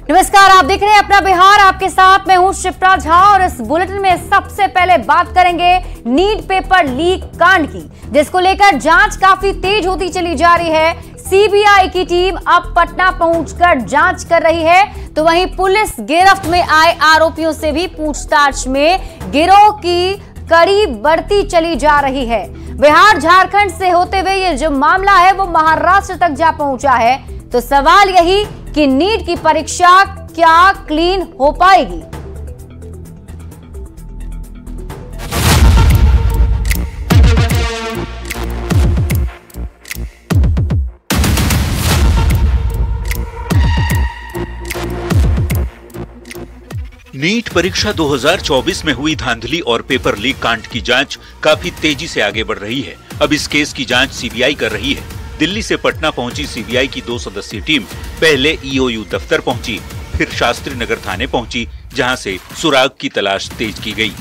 नमस्कार, आप देख रहे हैं अपना बिहार। आपके साथ मैं हूं शिप्रा झा और इस बुलेटिन में सबसे पहले बात करेंगे नीट पेपर लीक कांड की, जिसको लेकर जांच काफी तेज होती चली जा रही है। सीबीआई की टीम अब पटना पहुंचकर जांच कर रही है, तो वहीं पुलिस गिरफ्त में आए आरोपियों से भी पूछताछ में गिरोह की कड़ी बढ़ती चली जा रही है। बिहार झारखंड से होते हुए ये जो मामला है वो महाराष्ट्र तक जा पहुंचा है। तो सवाल यही कि नीट की परीक्षा क्या क्लीन हो पाएगी? नीट परीक्षा 2024 में हुई धांधली और पेपर लीक कांड की जांच काफी तेजी से आगे बढ़ रही है। अब इस केस की जांच सीबीआई कर रही है। दिल्ली से पटना पहुंची सीबीआई की 2 सदस्यीय टीम पहले ईओयू दफ्तर पहुंची, फिर शास्त्री नगर थाने पहुंची, जहां से सुराग की तलाश तेज की गई।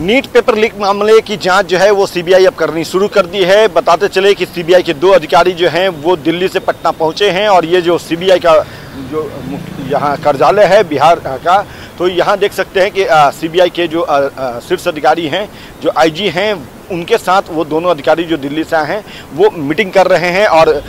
नीट पेपर लीक मामले की जांच जो है वो सीबीआई अब करनी शुरू कर दी है। बताते चले कि सीबीआई के 2 अधिकारी जो हैं वो दिल्ली से पटना पहुंचे हैं और ये जो सीबीआई का जो यहाँ कार्यालय है बिहार का, तो यहाँ देख सकते हैं कि सीबीआई के जो शीर्ष अधिकारी हैं, जो आईजी हैं, उनके साथ वो दोनों अधिकारी जो दिल्ली से आए हैं वो मीटिंग कर रहे हैं। और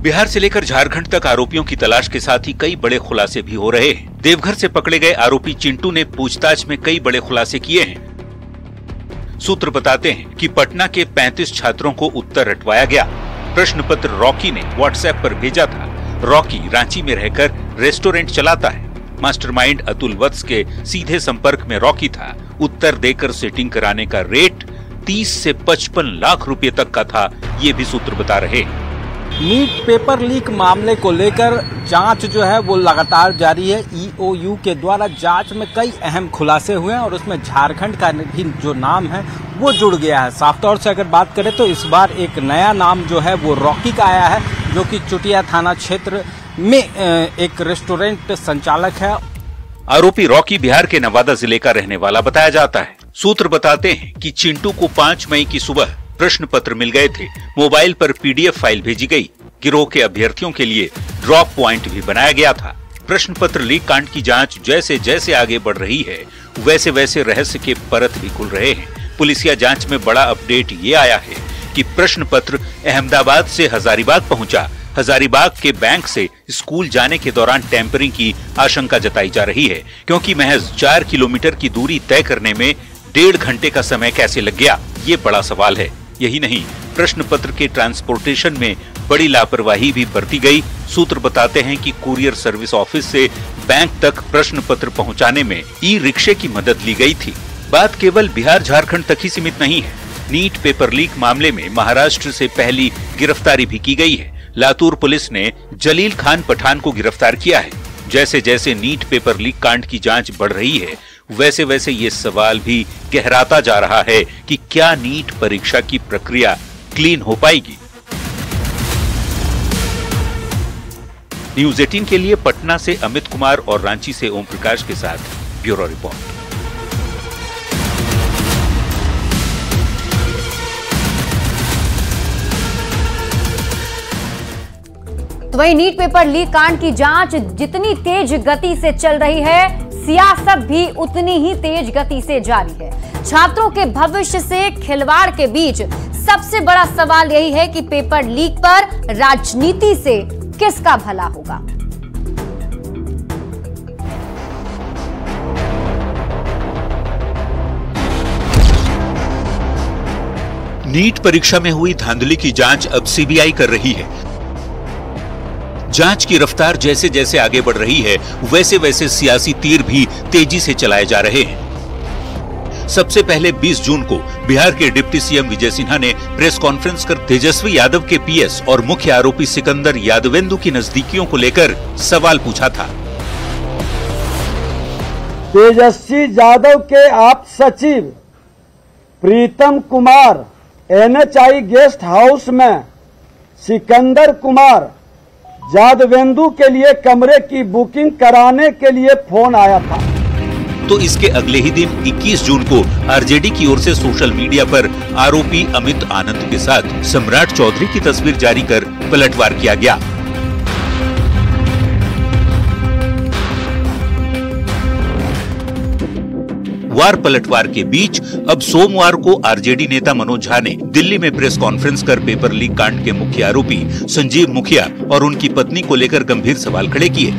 बिहार से लेकर झारखंड तक आरोपियों की तलाश के साथ ही कई बड़े खुलासे भी हो रहे हैं। देवघर से पकड़े गए आरोपी चिंटू ने पूछताछ में कई बड़े खुलासे किए हैं। सूत्र बताते हैं कि पटना के 35 छात्रों को उत्तर रटवाया गया। प्रश्न पत्र रॉकी ने व्हाट्सएप पर भेजा था। रॉकी रांची में रहकर रेस्टोरेंट चलाता है। मास्टरमाइंड अतुल वत्स के सीधे संपर्क में रॉकी था। उत्तर देकर सेटिंग कराने का रेट 30 से 55 लाख रुपए तक का था, ये भी सूत्र बता रहे हैं। नीट पेपर लीक मामले को लेकर जांच जो है वो लगातार जारी है। ईओयू के द्वारा जांच में कई अहम खुलासे हुए हैं और उसमें झारखंड का भी जो नाम है वो जुड़ गया है। साफ तौर से अगर बात करें तो इस बार एक नया नाम जो है वो रॉकी का आया है, जो कि चुटिया थाना क्षेत्र में एक रेस्टोरेंट संचालक है। आरोपी रॉकी बिहार के नवादा जिले का रहने वाला बताया जाता है। सूत्र बताते हैं कि चिंटू को 5 मई की सुबह प्रश्न पत्र मिल गए थे। मोबाइल पर पीडीएफ फाइल भेजी गई। गिरोह के अभ्यर्थियों के लिए ड्रॉप पॉइंट भी बनाया गया था। प्रश्न पत्र लीक कांड की जांच जैसे जैसे आगे बढ़ रही है, वैसे वैसे रहस्य के परत भी खुल रहे हैं। पुलिसिया जांच में बड़ा अपडेट ये आया है कि प्रश्न पत्र अहमदाबाद से हजारीबाग पहुंचा। हजारीबाग के बैंक से स्कूल जाने के दौरान टेम्परिंग की आशंका जताई जा रही है, क्योंकि महज 4 किलोमीटर की दूरी तय करने में 1.5 घंटे का समय कैसे लग गया, ये बड़ा सवाल है। यही नहीं, प्रश्न पत्र के ट्रांसपोर्टेशन में बड़ी लापरवाही भी बरती गई। सूत्र बताते हैं कि कुरियर सर्विस ऑफिस से बैंक तक प्रश्न पत्र पहुंचाने में ई रिक्शे की मदद ली गई थी। बात केवल बिहार झारखंड तक ही सीमित नहीं है। नीट पेपर लीक मामले में महाराष्ट्र से पहली गिरफ्तारी भी की गई है। लातूर पुलिस ने जलील खान पठान को गिरफ्तार किया है। जैसे जैसे नीट पेपर लीक कांड की जांच बढ़ रही है, वैसे वैसे ये सवाल भी गहराता जा रहा है कि क्या नीट परीक्षा की प्रक्रिया क्लीन हो पाएगी। न्यूज़ 18 के लिए पटना से अमित कुमार और रांची से ओम प्रकाश के साथ ब्यूरो रिपोर्ट। तो वहीं नीट पेपर लीक कांड की जांच जितनी तेज गति से चल रही है, सियासत भी उतनी ही तेज गति से जारी है। छात्रों के भविष्य से खिलवाड़ के बीच सबसे बड़ा सवाल यही है कि पेपर लीक पर राजनीति से किसका भला होगा। नीट परीक्षा में हुई धांधली की जांच अब सीबीआई कर रही है। जांच की रफ्तार जैसे जैसे आगे बढ़ रही है, वैसे वैसे सियासी तीर भी तेजी से चलाए जा रहे हैं। सबसे पहले 20 जून को बिहार के डिप्टी सीएम विजय सिन्हा ने प्रेस कॉन्फ्रेंस कर तेजस्वी यादव के पीएस और मुख्य आरोपी सिकंदर यादवेंदु की नजदीकियों को लेकर सवाल पूछा था। तेजस्वी यादव के आप सचिव Pritam Kumar NHI guest house में सिकंदर कुमार यादवेंदु के लिए कमरे की बुकिंग कराने के लिए फोन आया था। तो इसके अगले ही दिन 21 जून को आरजेडी की ओर से सोशल मीडिया पर आरोपी अमित आनंद के साथ सम्राट चौधरी की तस्वीर जारी कर पलटवार किया गया। वार पलटवार के बीच अब सोमवार को आरजेडी नेता मनोज झा ने दिल्ली में प्रेस कॉन्फ्रेंस कर पेपर लीक कांड के मुख्य आरोपी संजीव मुखिया और उनकी पत्नी को लेकर गंभीर सवाल खड़े किए।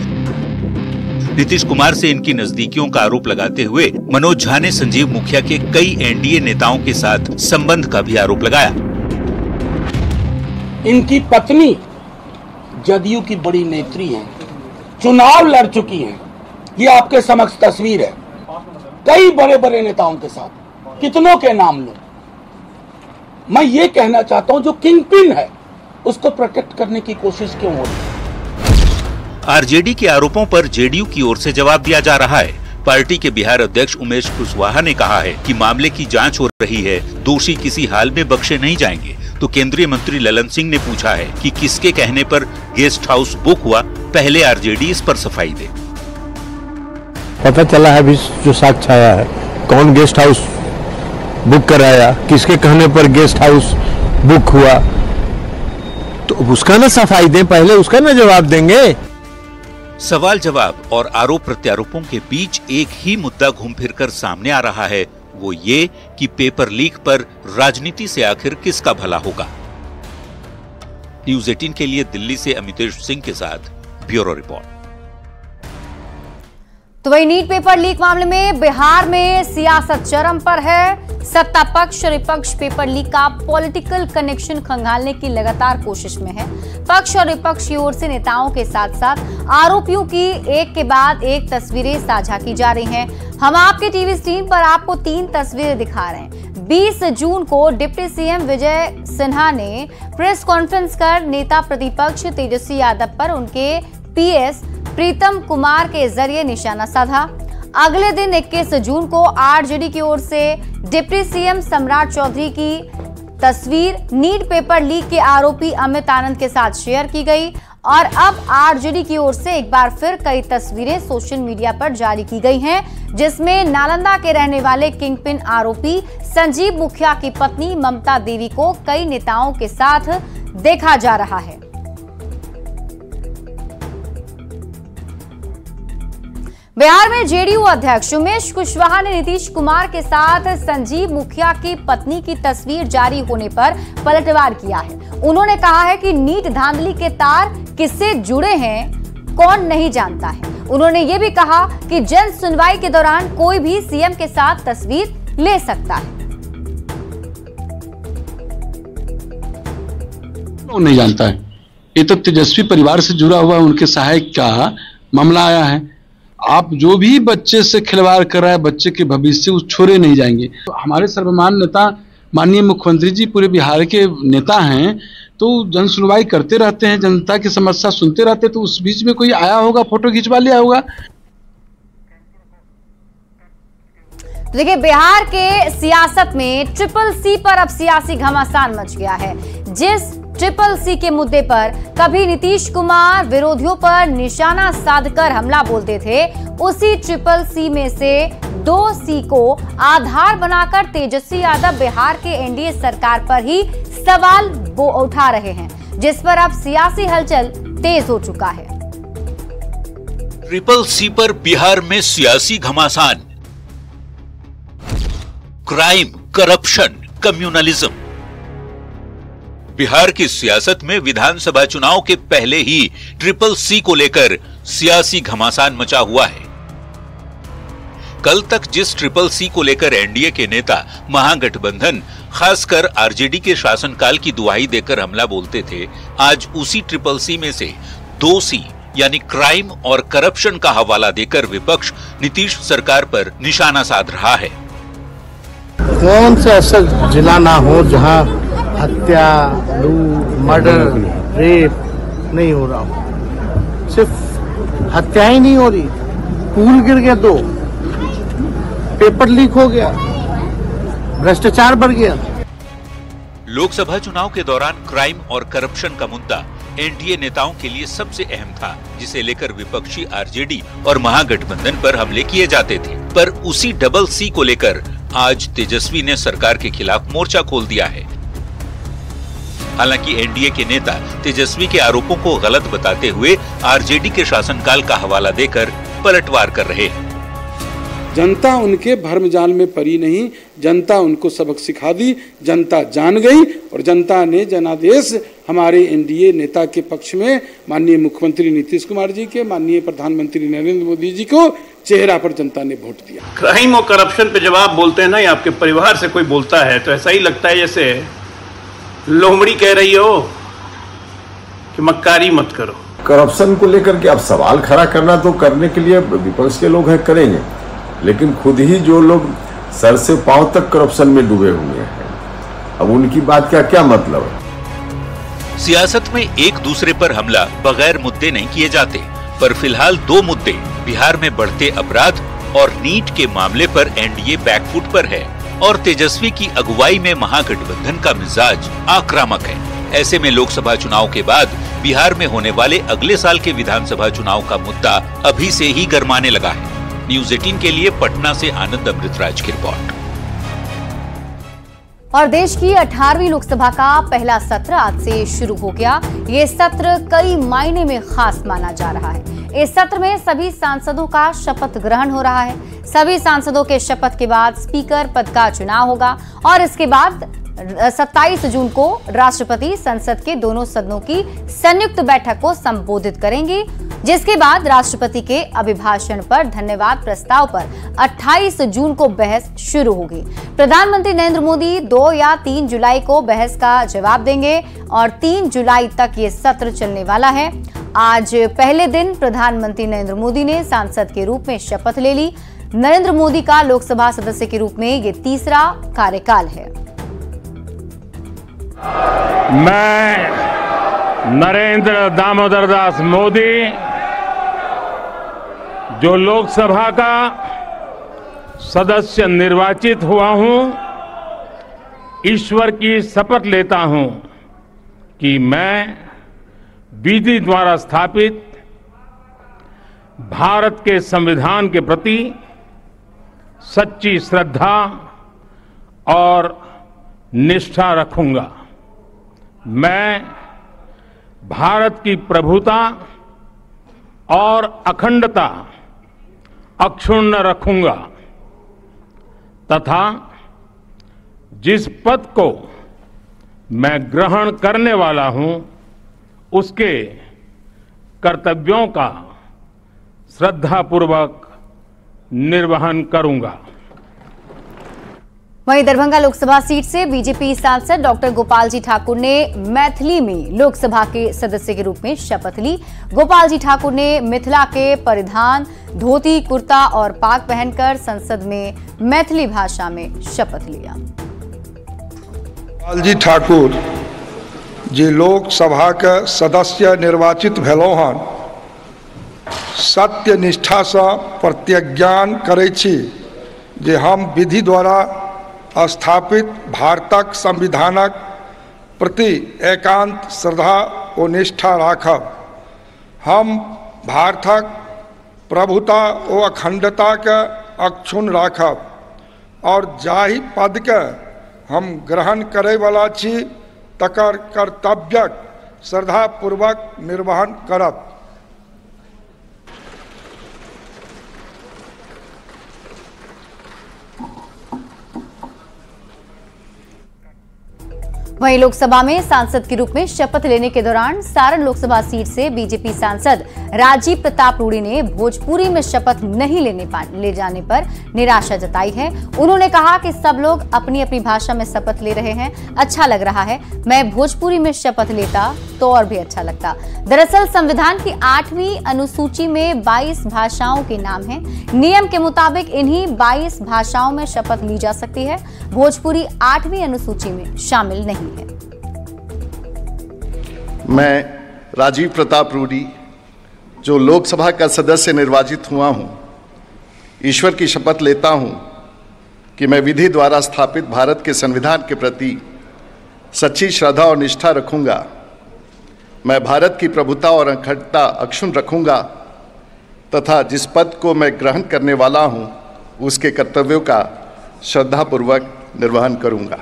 नीतीश कुमार से इनकी नजदीकियों का आरोप लगाते हुए मनोज झा ने संजीव मुखिया के कई एनडीए नेताओं के साथ संबंध का भी आरोप लगाया। इनकी पत्नी जदयू की बड़ी नेत्री है, चुनाव लड़ चुकी है। ये आपके समक्ष तस्वीर है, कई बड़े बड़े नेताओं के साथ, कितनों के नाम लो। मैं ये कहना चाहता हूं जो किंगपिन है उसको प्रोटेक्ट करने की कोशिश क्यों हो रही है? आरजेडी के आरोपों पर जेडीयू की ओर से जवाब दिया जा रहा है। पार्टी के बिहार अध्यक्ष उमेश कुशवाहा ने कहा है कि मामले की जांच हो रही है, दोषी किसी हाल में बख्शे नहीं जाएंगे। तो केंद्रीय मंत्री ललन सिंह ने पूछा है कि किसके कहने पर गेस्ट हाउस बुक हुआ, पहले आरजेडी इस पर सफाई दे। पता चला है अभी जो साक्ष्य आया है, कौन गेस्ट हाउस बुक कराया, किसके कहने पर गेस्ट हाउस बुक हुआ, तो उसका ना सफाई दें, पहले उसका ना जवाब देंगे। सवाल जवाब और आरोप प्रत्यारोपों के बीच एक ही मुद्दा घूम फिर कर सामने आ रहा है, वो ये कि पेपर लीक पर राजनीति से आखिर किसका भला होगा। न्यूज़ 18 के लिए दिल्ली से अमितेश सिंह के साथ ब्यूरो रिपोर्ट। तो वही नीट पेपर लीक मामले में बिहार में सियासत चरम पर है। सत्ता पक्ष और विपक्ष पेपर लीक का पॉलिटिकल कनेक्शन खंगालने की लगातार कोशिश में है। पक्ष और विपक्ष की ओर से नेताओं के साथ साथ आरोपियों की एक के बाद एक तस्वीरें साझा की जा रही हैं। हम आपके टीवी स्क्रीन पर आपको 3 तस्वीरें दिखा रहे हैं। 20 जून को डिप्टी सीएम विजय सिन्हा ने प्रेस कॉन्फ्रेंस कर नेता प्रतिपक्ष तेजस्वी यादव पर उनके पीएस प्रीतम कुमार के जरिए निशाना साधा। अगले दिन 21 जून को आरजेडी की ओर से डिप्टी सीएम सम्राट चौधरी की तस्वीर नीट पेपर लीक के आरोपी अमित आनंद के साथ शेयर की गई और अब आरजेडी की ओर से एक बार फिर कई तस्वीरें सोशल मीडिया पर जारी की गई हैं, जिसमें नालंदा के रहने वाले किंगपिन आरोपी संजीव मुखिया की पत्नी ममता देवी को कई नेताओं के साथ देखा जा रहा है। बिहार में जेडीयू अध्यक्ष उमेश कुशवाहा ने नीतीश कुमार के साथ संजीव मुखिया की पत्नी की तस्वीर जारी होने पर पलटवार किया है। उन्होंने कहा है कि नीट धांधली के तार किससे जुड़े हैं कौन नहीं जानता है। उन्होंने ये भी कहा कि जन सुनवाई के दौरान कोई भी सीएम के साथ तस्वीर ले सकता है। कौन नहीं जानता है, ये तो तेजस्वी परिवार से जुड़ा हुआ उनके सहायक का मामला आया है। आप जो भी बच्चे से खिलवाड़ कर रहा है, बच्चे के भविष्य उस छोड़े नहीं जाएंगे। तो हमारे सर्वमान नेता माननीय मुख्यमंत्री जी पूरे बिहार के नेता हैं, तो जन सुनवाई करते रहते हैं, जनता की समस्या सुनते रहते हैं। तो उस बीच में कोई आया होगा, फोटो खिंचवा लिया होगा। देखिए, बिहार के सियासत में ट्रिपल सी पर अब सियासी घमासान मच गया है। जिस ट्रिपल सी के मुद्दे पर कभी नीतीश कुमार विरोधियों पर निशाना साधकर हमला बोलते थे, उसी ट्रिपल सी में से 2 सी को आधार बनाकर तेजस्वी यादव बिहार के एनडीए सरकार पर ही सवाल उठा रहे हैं, जिस पर अब सियासी हलचल तेज हो चुका है। ट्रिपल सी पर बिहार में सियासी घमासान, क्राइम, करप्शन, कम्युनलिज्म। बिहार की सियासत में विधानसभा चुनाव के पहले ही ट्रिपल सी को लेकर सियासी घमासान मचा हुआ है। कल तक जिस ट्रिपल सी को लेकर एनडीए के नेता महागठबंधन, खासकर आरजेडी के शासनकाल की दुहाई देकर हमला बोलते थे, आज उसी ट्रिपल सी में से 2 सी यानी क्राइम और करप्शन का हवाला देकर विपक्ष नीतीश सरकार पर निशाना साध रहा है। कौन सा ऐसा जिला ना हो जहां हत्या, लूट, मर्डर, रेप नहीं हो रहा हो। सिर्फ हत्या ही नहीं हो रही, पुल गिर गया, 2 पेपर लीक हो गया, भ्रष्टाचार बढ़ गया। लोकसभा चुनाव के दौरान क्राइम और करप्शन का मुद्दा एनडीए नेताओं के लिए सबसे अहम था, जिसे लेकर विपक्षी आरजेडी और महागठबंधन पर हमले किए जाते थे। पर उसी डबल सी को लेकर आज तेजस्वी ने सरकार के खिलाफ मोर्चा खोल दिया है। हालांकि एनडीए के नेता तेजस्वी के आरोपों को गलत बताते हुए आरजेडी के शासनकाल का हवाला देकर पलटवार कर रहे हैं। जनता उनके भ्रमजाल में पड़ी नहीं, जनता उनको सबक सिखा दी, जनता जान गई और जनता ने जनादेश हमारे एनडीए नेता के पक्ष में माननीय मुख्यमंत्री नीतीश कुमार जी के, माननीय प्रधानमंत्री नरेंद्र मोदी जी को चेहरा पर जनता ने वोट दिया। क्राइम और करप्शन पे जब आप बोलते हैं ना, या आपके परिवार से कोई बोलता है तो ऐसा ही लगता है जैसे लोमड़ी कह रही हो कि मक्कारी मत करो। करप्शन को लेकर के आप सवाल खड़ा करना तो करने के लिए विपक्ष के लोग हैं, करेंगे, लेकिन खुद ही जो लोग सर से पांव तक करप्शन में डूबे हुए हैं, अब उनकी बात का क्या मतलब है? सियासत में एक दूसरे पर हमला बगैर मुद्दे नहीं किए जाते, पर फिलहाल दो मुद्दे बिहार में बढ़ते अपराध और नीट के मामले पर एनडीए बैकफुट पर है और तेजस्वी की अगुवाई में महागठबंधन का मिजाज आक्रामक है। ऐसे में लोकसभा चुनाव के बाद बिहार में होने वाले अगले साल के विधानसभा चुनाव का मुद्दा अभी से ही गरमाने लगा है। न्यूज़ 18 के लिए पटना से आनंद अमृतराज की रिपोर्ट। और देश की 18वीं लोकसभा का पहला सत्र आज से शुरू हो गया। ये सत्र कई मायने में खास माना जा रहा है। इस सत्र में सभी सांसदों का शपथ ग्रहण हो रहा है। सभी सांसदों के शपथ के बाद स्पीकर पद का चुनाव होगा और इसके बाद 27 जून को राष्ट्रपति संसद के दोनों सदनों की संयुक्त बैठक को संबोधित करेंगे, जिसके बाद राष्ट्रपति के अभिभाषण पर धन्यवाद प्रस्ताव पर 28 जून को बहस शुरू होगी। प्रधानमंत्री नरेंद्र मोदी 2 या 3 जुलाई को बहस का जवाब देंगे और 3 जुलाई तक ये सत्र चलने वाला है। आज पहले दिन प्रधानमंत्री नरेंद्र मोदी ने सांसद के रूप में शपथ ले ली। नरेंद्र मोदी का लोकसभा सदस्य के रूप में ये तीसरा कार्यकाल है। मैं नरेंद्र दामोदर दास मोदी, जो लोकसभा का सदस्य निर्वाचित हुआ हूं, ईश्वर की शपथ लेता हूं कि मैं विधि द्वारा स्थापित भारत के संविधान के प्रति सच्ची श्रद्धा और निष्ठा रखूंगा। मैं भारत की प्रभुता और अखंडता अक्षुण्ण रखूंगा तथा जिस पद को मैं ग्रहण करने वाला हूं उसके कर्तव्यों का श्रद्धापूर्वक निर्वहन करूंगा। वहीं दरभंगा लोकसभा सीट से बीजेपी सांसद डॉक्टर गोपाल जी ठाकुर ने मैथिली में लोकसभा के सदस्य के रूप में शपथ ली। गोपाल जी ठाकुर ने मिथिला के परिधान, धोती, कुर्ता और पाग पहनकर संसद में मैथिली भाषा में शपथ लिया। गोपाल जी ठाकुर जे लोकसभा के सदस्य निर्वाचित भेलहुँ हन, सत्य निष्ठा से प्रतिज्ञान करै छी जे हम विधि द्वारा स्थापित भारतक संविधानक प्रति एकांत श्रद्धा और निष्ठा राखब। हम भारतक प्रभुता और अखंडता के अक्षुण्ण राखब और जाहि पद के हम ग्रहण करे वाला छी तकर कर्तव्यक श्रद्धापूर्वक निर्वहन करब। वहीं लोकसभा में सांसद के रूप में शपथ लेने के दौरान सारण लोकसभा सीट से बीजेपी सांसद राजीव प्रताप रूडी ने भोजपुरी में शपथ नहीं ले जाने पर निराशा जताई है। उन्होंने कहा कि सब लोग अपनी अपनी भाषा में शपथ ले रहे हैं, अच्छा लग रहा है। मैं भोजपुरी में शपथ लेता तो और भी अच्छा लगता। दरअसल संविधान की 8वीं अनुसूची में 22 भाषाओं के नाम हैं। नियम के मुताबिक इन्हीं 22 भाषाओं में शपथ ली जा सकती है। भोजपुरी 8वीं अनुसूची में शामिल नहीं है। मैं राजीव प्रताप रूडी, जो लोकसभा का सदस्य निर्वाचित हुआ हूं, ईश्वर की शपथ लेता हूं कि मैं विधि द्वारा स्थापित भारत के संविधान के प्रति सच्ची श्रद्धा और निष्ठा रखूंगा। मैं भारत की प्रभुता और अखंडता अक्षुण्ण रखूंगा तथा जिस पद को मैं ग्रहण करने वाला हूं उसके कर्तव्यों का श्रद्धापूर्वक निर्वहन करूंगा।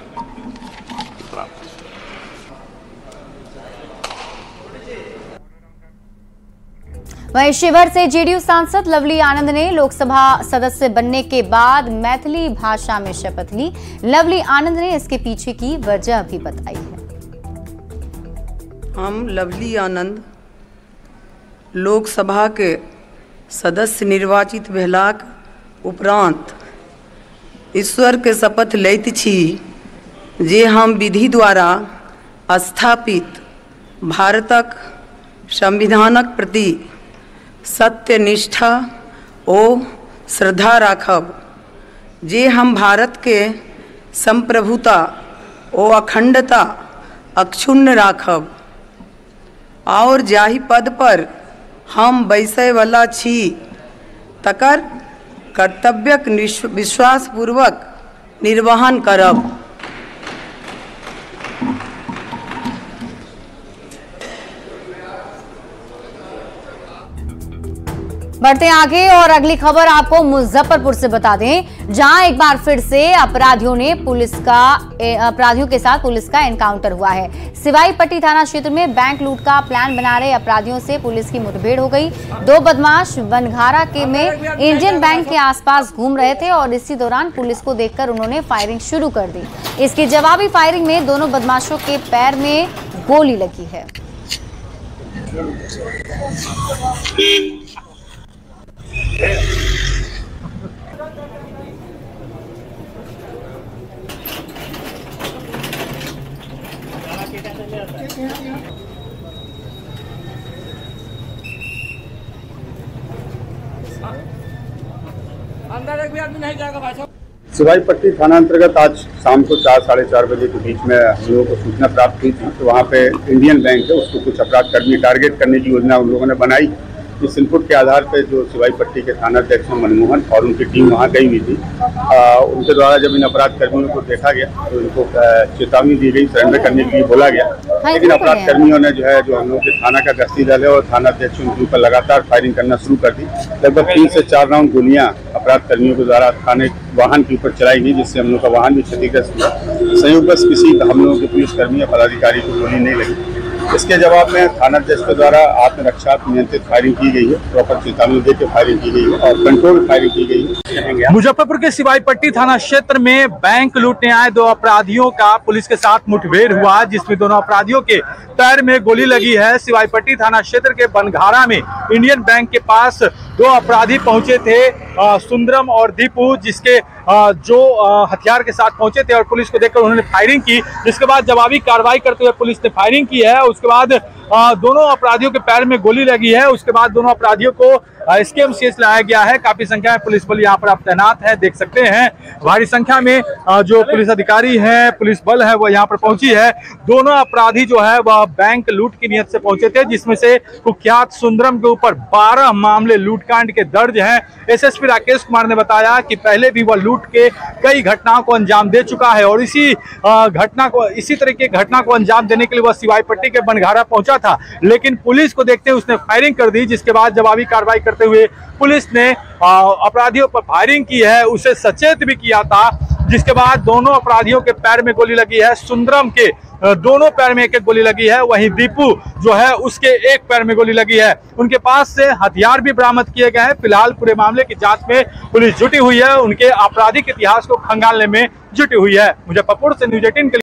वहीं शिवहर से जेडीयू सांसद लवली आनंद ने लोकसभा सदस्य बनने के बाद मैथिली भाषा में शपथ ली। लवली आनंद ने इसके पीछे की वजह भी बताई है। हम लवली आनंद लोकसभा के सदस्य निर्वाचित भेलाक उपरांत ईश्वर के शपथ लैत छी जे हम विधि द्वारा स्थापित भारतक संविधानक प्रति सत्यनिष्ठा ओ श्रद्धा राखब, जे हम भारत के संप्रभुता ओ अखंडता अक्षुण्ण राखब और जाहि पद पर हम बैसय वाला छी तकर कर्तव्यक विश्वासपूर्वक निर्वहन करब। बढ़ते हैं आगे और अगली खबर आपको मुजफ्फरपुर से बता दें, जहां एक बार फिर से अपराधियों के साथ पुलिस का एनकाउंटर हुआ है। सिवाई पट्टी थाना क्षेत्र में बैंक लूट का प्लान बना रहे अपराधियों से पुलिस की मुठभेड़ हो गई। दो बदमाश बनघारा में इंडियन बैंक के आसपास घूम रहे थे और इसी दौरान पुलिस को देखकर उन्होंने फायरिंग शुरू कर दी। इसकी जवाबी फायरिंग में दोनों बदमाशों के पैर में गोली लगी है। अंदर एक भी आदमी नहीं जाएगा भाई साहब। सिवाई पट्टी थाना अंतर्गत आज शाम को 4 साढ़े 4 बजे के बीच में हम लोगों को सूचना प्राप्त हुई थी। तो वहाँ पे इंडियन बैंक है, उसको कुछ अपराध कर्मी टारगेट करने की योजना उन लोगों ने बनाई। इस इनपुट के आधार पे जो सिवाई पट्टी के थाना अध्यक्ष मनमोहन और उनकी टीम वहाँ गई हुई थी। उनके द्वारा जब इन अपराध कर्मियों को देखा गया तो इनको चेतावनी दी गई, सरेंडर करने के लिए बोला गया। लेकिन अपराध कर्मियों ने जो हम लोग के थाना का गश्ती दल है और थाना अध्यक्ष उनके ऊपर लगातार फायरिंग करना शुरू कर दी। लगभग 3 से 4 राउंड गोलियां अपराध कर्मियों के द्वारा थाने वाहन के ऊपर चलाई गई, जिससे हम लोग का वाहन भी क्षतिग्रस्त हुआ। संयोगवश किसी हम लोगों के पुलिसकर्मी या पदाधिकारी को गोली नहीं लगी। इसके जवाब में थाना अध्यक्ष के द्वारा आत्मरक्षा नियंत्रित फायरिंग की गई है, प्रॉपर चेतावनी देकर फायरिंग की गई है और कंट्रोल फायरिंग की गई है। मुजफ्फरपुर के सिवाई पट्टी थाना क्षेत्र में बैंक लूटने आए 2 अपराधियों का पुलिस के साथ मुठभेड़ हुआ, जिसमें दोनों अपराधियों के पैर में गोली लगी है। सिवाई पट्टी थाना क्षेत्र के बनघारा में इंडियन बैंक के पास 2 अपराधी पहुंचे थे, सुंदरम और दीपू, जिसके जो हथियार के साथ पहुंचे थे और पुलिस को देखकर उन्होंने फायरिंग की। जिसके बाद जवाबी कार्रवाई करते हुए पुलिस ने फायरिंग की है। उसके बाद दोनों अपराधियों के पैर में गोली लगी है। उसके बाद दोनों अपराधियों को एसकेएमसीएच लाया गया है। काफी संख्या में पुलिस बल यहाँ पर आप तैनात है, देख सकते हैं। भारी संख्या में जो पुलिस अधिकारी हैं, पुलिस बल है, वो यहाँ पर पहुंची है। दोनों अपराधी जो है वह बैंक लूट की नियत से पहुंचे थे, जिसमें से कुख्यात सुंदरम के ऊपर 12 मामले लूटकांड के दर्ज हैं। एसएसपी राकेश कुमार ने बताया कि पहले भी वह लूट के कई घटनाओं को अंजाम दे चुका है और इसी तरह की घटना को अंजाम देने के लिए वह सिवाई पट्टी के बनघारा पहुंचा था। लेकिन पुलिस को देखते हुए उसने फायरिंग कर दी, जिसके बाद जवाबी कार्रवाई करते हुए पुलिस ने अपराधियों पर फायरिंग की है, उसे सचेत भी किया था। जिसके बाद दोनों अपराधियों के पैर में गोली लगी है। सुंदरम के दोनों पैर में एक गोली लगी है, वहीं दीपू जो है उसके एक पैर में गोली लगी है। उनके पास से हथियार भी बरामद किए गए हैं। फिलहाल पूरे मामले की जांच में पुलिस जुटी हुई है, उनके आपराधिक इतिहास को खंगालने में जुटी हुई है। मुजफ्फरपुर से न्यूज़ 18 के लिए